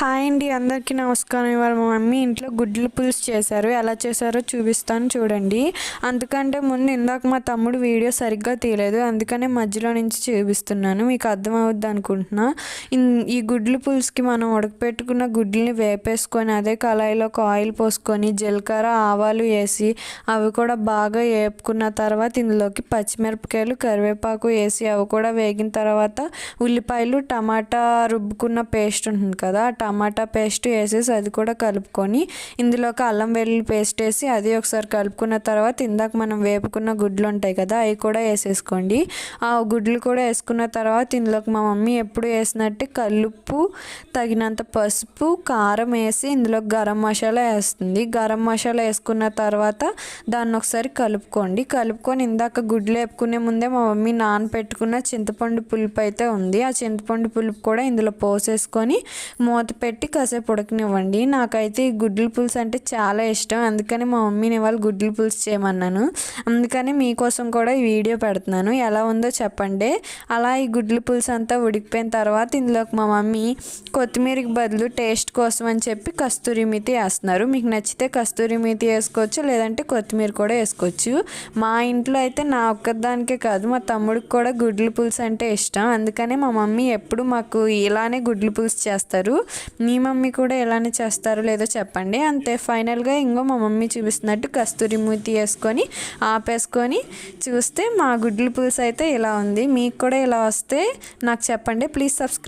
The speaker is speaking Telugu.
హాయ్ అండి, అందరికీ నమస్కారం. ఇవాళ మా మమ్మీ ఇంట్లో గుడ్ల పులుసు చేశారు. ఎలా చేశారో చూపిస్తాను చూడండి. అందుకంటే ముందు ఇందాక మా తమ్ముడు వీడియో సరిగ్గా తీయలేదు, అందుకనే మధ్యలో నుంచి చూపిస్తున్నాను, మీకు అర్థమవుద్ది అనుకుంటున్నా. ఈ గుడ్ల పులుసుకి మనం ఉడకపెట్టుకున్న గుడ్లని వేపేసుకొని అదే కళాయిలోకి ఆయిల్ పోసుకొని జీలకర్ర ఆవాలు వేసి అవి కూడా బాగా వేపుకున్న తర్వాత ఇందులోకి పచ్చిమిరపకాయలు కరివేపాకు వేసి అవి కూడా వేగిన తర్వాత ఉల్లిపాయలు టమాటా రుబ్బుకున్న పేస్ట్ ఉంటుంది కదా, టమాటా పేస్ట్ వేసేసి అది కూడా కలుపుకొని ఇందులోకి అల్లం వెల్లుల్లి పేస్ట్ వేసి అది ఒకసారి కలుపుకున్న తర్వాత ఇందాక మనం వేపుకున్న గుడ్లు ఉంటాయి కదా అవి కూడా వేసేసుకోండి. ఆ గుడ్లు కూడా వేసుకున్న తర్వాత ఇందులోకి మా మమ్మీ ఎప్పుడు వేసినట్టు కల్లుప్పు, తగినంత పసుపు, కారం వేసి ఇందులో గరం మసాలా వేస్తుంది. గరం మసాలా వేసుకున్న తర్వాత దాన్ని ఒకసారి కలుపుకొని ఇందాక గుడ్లు వేపుకునే ముందే మా మమ్మీ నానపెట్టుకున్న చింతపండు పులుపు అయితే ఉంది, ఆ చింతపండు పులుపు కూడా ఇందులో పోసేసుకొని మూత పెట్టి కాసేపు ఉడకనివ్వండి. నాకైతే ఈ గుడ్ల పులుసు అంటే చాలా ఇష్టం, అందుకని మా మమ్మీని ఇవాళ గుడ్ల పులుసు చేయమన్నాను. అందుకని మీకోసం కూడా ఈ వీడియో పెడుతున్నాను, ఎలా ఉందో చెప్పండి. అలా ఈ గుడ్ల పులుసు అంతా ఉడికిపోయిన తర్వాత ఇందులోకి మా మమ్మీ కొత్తిమీరకి బదులు టేస్ట్ కోసం అని చెప్పి కస్తూరి మేతి వేస్తున్నారు. మీకు నచ్చితే కస్తూరి మేతి వేసుకోవచ్చు, లేదంటే కొత్తిమీర కూడా వేసుకోవచ్చు. మా ఇంట్లో అయితే నా ఒక్కదానికే కాదు మా తమ్ముడికి కూడా గుడ్ల పులుసు అంటే ఇష్టం, అందుకనే మా మమ్మీ ఎప్పుడు మాకు ఇలానే గుడ్ల పులుసు చేస్తారు. మీ మమ్మీ కూడా ఎలానే చేస్తారో లేదో చెప్పండి. అంతే, ఫైనల్గా ఇంకో మా మమ్మీ చూపిస్తున్నట్టు కస్తూరి మేతి వేసుకొని ఆపేసుకొని చూస్తే మా గుడ్ల పులుసు అయితే ఇలా ఉంది. మీకు కూడా ఇలా వస్తే నాకు చెప్పండి. Please subscribe.